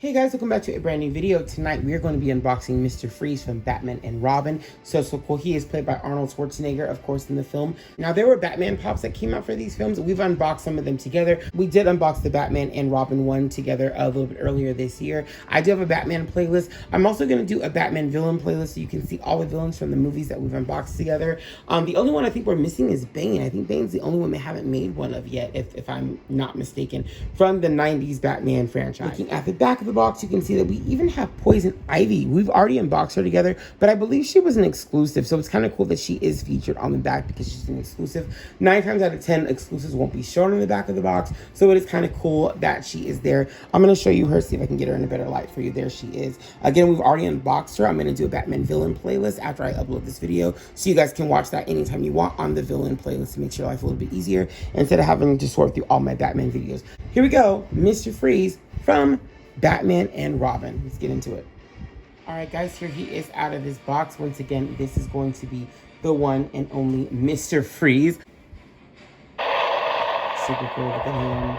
Hey guys, welcome back to a brand new video. Tonight we are going to be unboxing Mr. Freeze from Batman and Robin. So cool. He is played by Arnold Schwarzenegger, of course, in the film. Now there were Batman pops that came out for these films. We've unboxed some of them together. We did unbox the Batman and Robin one together a little bit earlier this year. I do have a Batman playlist. I'm also going to do a Batman villain playlist so you can see all the villains from the movies that we've unboxed together. The only one I think we're missing is Bane. I think Bane's the only one they haven't made one of yet, if I'm not mistaken, from the 90s Batman franchise. Looking at the back of the box, you can see that we even have Poison Ivy. We've already unboxed her together, but I believe she was an exclusive, so it's kind of cool that she is featured on the back because she's an exclusive. 9 times out of 10, exclusives won't be shown on the back of the box, so it is kind of cool that she is there. I'm going to show you her, see if I can get her in a better light for you. There she is. Again, we've already unboxed her. I'm going to do a Batman villain playlist after I upload this video, so you guys can watch that anytime you want on the villain playlist to make your life a little bit easier instead of having to sort through all my Batman videos. Here we go, Mr. Freeze from Batman and Robin. Let's get into it. All right, guys, here he is out of his box. Once again, this is going to be the one and only Mr. Freeze. Super cool. Look at him.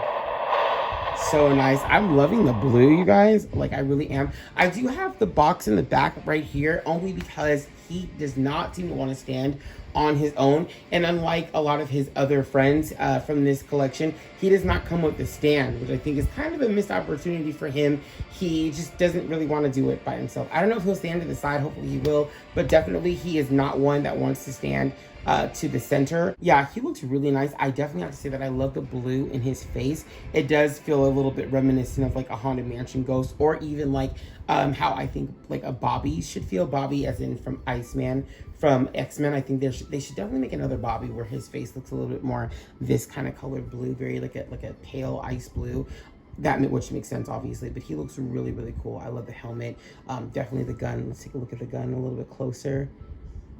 So nice. I'm loving the blue, you guys. Like, I really am. I do have the box in the back right here only because he does not seem to want to stand on his own, and unlike a lot of his other friends from this collection, he does not come with a stand, which I think is kind of a missed opportunity for him. He just doesn't really want to do it by himself. I don't know if he'll stand to the side, hopefully he will, but definitely he is not one that wants to stand to the center. Yeah, he looks really nice. I definitely have to say that I love the blue in his face. It does feel a little bit reminiscent of like a Haunted Mansion ghost, or even like how I think like a Bobby should feel. Bobby as in from Iceman from X-Men. I think they should definitely make another Bobby where his face looks a little bit more this kind of colored blue, very like a pale ice blue. Which makes sense, obviously, but he looks really, really cool. I love the helmet. Definitely the gun. Let's take a look at the gun a little bit closer.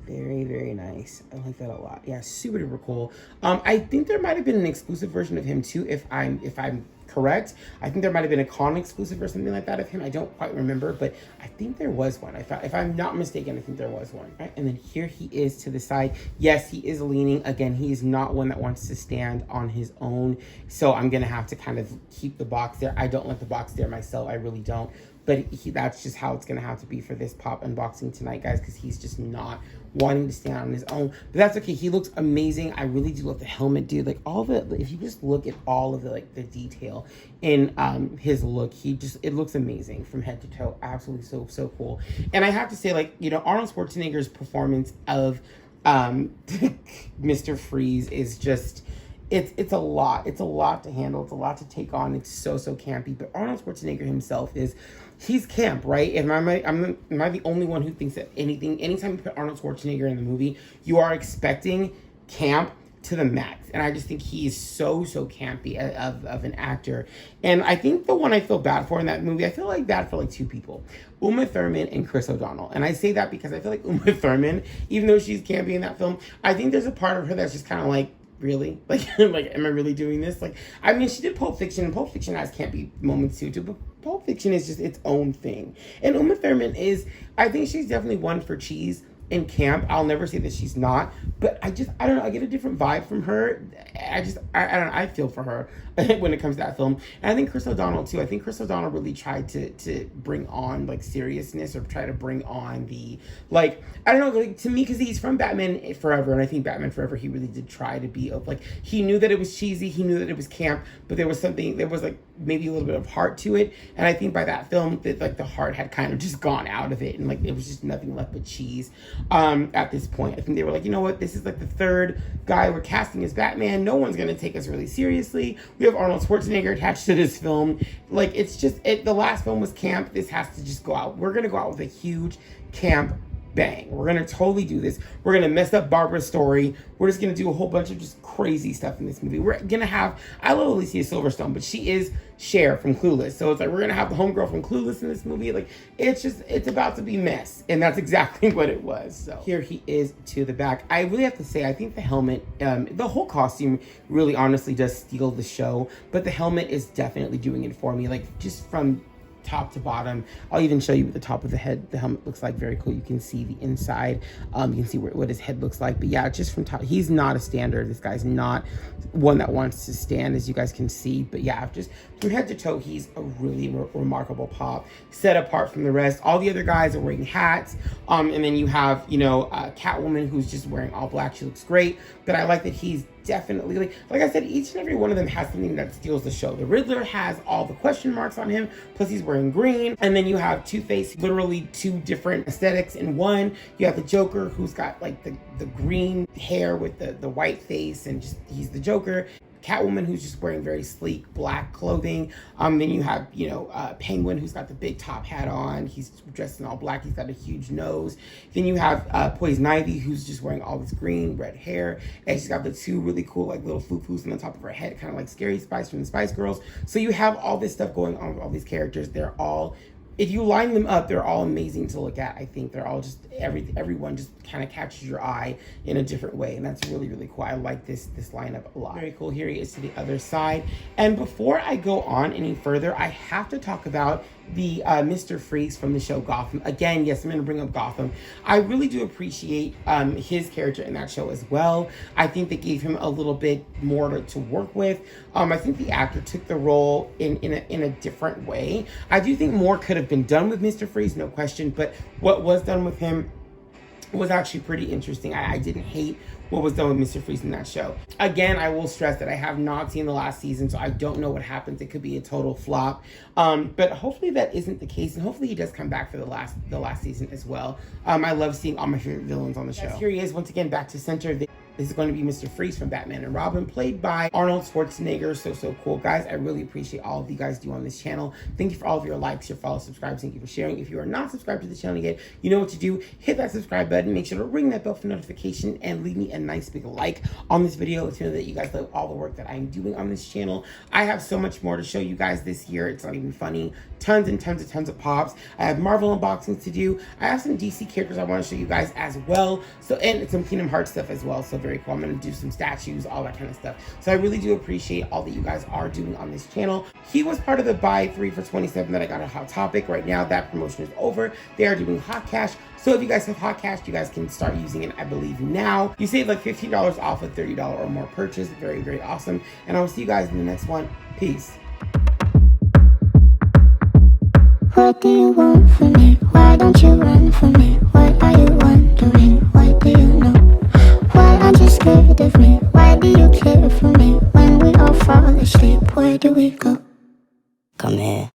Very, very nice. I like that a lot. Yeah, super duper cool. I think there might have been an exclusive version of him too, if I'm correct. I think there might have been a con exclusive or something like that of him. I don't quite remember, but I think there was one. If I'm not mistaken, I think there was one. Right? And then here he is to the side. Yes, he is leaning. Again, he is not one that wants to stand on his own. So I'm gonna have to kind of keep the box there. I don't like the box there myself. I really don't. But that's just how it's going to have to be for this pop unboxing tonight, guys, because he's just not wanting to stand on his own. But that's okay. He looks amazing. I really do love the helmet, dude. Like, all the, if you just look at all of the, like, the detail in his look, it looks amazing from head to toe. Absolutely so cool. And I have to say, like, you know, Arnold Schwarzenegger's performance of Mr. Freeze is just... It's a lot. It's a lot to handle. It's a lot to take on. It's so campy. But Arnold Schwarzenegger himself he's camp, right? Am I the only one who thinks that anytime you put Arnold Schwarzenegger in the movie, you are expecting camp to the max? And I just think he is so campy of an actor. And I think the one I feel bad for in that movie, I feel like bad for like 2 people. Uma Thurman and Chris O'Donnell. And I say that because I feel like Uma Thurman, even though she's campy in that film, I think there's a part of her that's just kind of like, really? Like, am I really doing this? Like, I mean, she did Pulp Fiction, and Pulp Fiction has campy moments too, but Pulp Fiction is just its own thing. And Uma Thurman I think she's definitely one for cheese and camp. I'll never say that she's not, but I don't know, I get a different vibe from her. I don't know, I feel for her when it comes to that film. And I think Chris O'Donnell too. I think Chris O'Donnell really tried to bring on like seriousness, or try to bring on the, like, I don't know, like, to me, because he's from Batman Forever, and I think Batman Forever, he really did try to be like, he knew that it was cheesy, he knew that it was camp, but there was like maybe a little bit of heart to it. And I think by that film, that like the heart had kind of just gone out of it, and like it was just nothing left but cheese. At this point, I think they were like, you know what, this is like the 3rd guy we're casting as Batman. No one's gonna take us really seriously. We have Arnold Schwarzenegger attached to this film. Like, it's just the last film was camp. This has to just go out. We're gonna go out with a huge camp bang. We're gonna totally do this. We're gonna mess up Barbara's story. We're just gonna do a whole bunch of just crazy stuff in this movie. We're gonna have, I love Alicia Silverstone, but she is Cher from Clueless. So it's like, we're gonna have the homegirl from Clueless in this movie. Like, it's about to be mess. And that's exactly what it was. So here he is to the back. I really have to say, I think the helmet, the whole costume really honestly does steal the show, but the helmet is definitely doing it for me. Like, just from top to bottom. I'll even show you what the top of the helmet looks like. Very cool. You can see the inside. You can see what his head looks like. But yeah, just from top, he's not a standard. This guy's not one that wants to stand, as you guys can see. But yeah, just from head to toe, he's a really remarkable pop, set apart from the rest. All the other guys are wearing hats. And then you have, you know, Catwoman, who's just wearing all black. She looks great. But I like that he's definitely, like I said, each and every one of them has something that steals the show. The Riddler has all the question marks on him, plus he's wearing green. And then you have Two-Face, literally two different aesthetics in one. You have the Joker, who's got like the green hair with the white face, and just he's the Joker. Catwoman, who's just wearing very sleek black clothing. Then you have, you know, Penguin, who's got the big top hat on. He's dressed in all black. He's got a huge nose. Then you have Poison Ivy, who's just wearing all this green, red hair. And she's got the two really cool, like, little foo-foos on the top of her head, kind of like Scary Spice from the Spice Girls. So you have all this stuff going on with all these characters. They're all, if you line them up, they're all amazing to look at. I think they're all just, everyone just kind of catches your eye in a different way, and that's really, really cool. I like this lineup a lot. Very cool. Here he is to the other side. And before I go on any further, I have to talk about the Mr. Freeze from the show Gotham. Again, yes, I'm going to bring up Gotham. I really do appreciate his character in that show as well. I think they gave him a little bit more to work with. I think the actor took the role in a different way. I do think more could have been done with Mr. Freeze, no question, but what was done with him was actually pretty interesting. I didn't hate what was done with Mr. Freeze in that show. Again, I will stress that I have not seen the last season, so I don't know what happens. It could be a total flop. But hopefully that isn't the case, and hopefully he does come back for the last season as well. I love seeing all my favorite villains on the show. Here he is once again, back to center. This is going to be Mr. Freeze from Batman and Robin, played by Arnold Schwarzenegger. So cool, guys. I really appreciate all of you guys do on this channel. Thank you for all of your likes, your follows, subscribes. Thank you for sharing. If you are not subscribed to the channel yet, you know what to do. Hit that subscribe button. Make sure to ring that bell for notification and leave me a nice big like on this video. Let me know that you guys love all the work that I'm doing on this channel. I have so much more to show you guys this year. It's not even funny. Tons and tons of pops. I have Marvel unboxings to do. I have some DC characters I want to show you guys as well. So, and some Kingdom Hearts stuff as well. So very cool. I'm going to do some statues, all that kind of stuff. So I really do appreciate all that you guys are doing on this channel. He was part of the buy 3 for $27 that I got a Hot Topic. Right now, that promotion is over. They are doing Hot Cash. So if you guys have Hot Cash, you guys can start using it, I believe, now. You save like $15 off a $30 or more purchase. Very, very awesome. And I will see you guys in the next one. Peace. What do you want from me? Why don't you run from me? What are you wondering? What do you know? Why aren't you scared of me? Why do you care for me? When we all fall asleep, where do we go? Come here.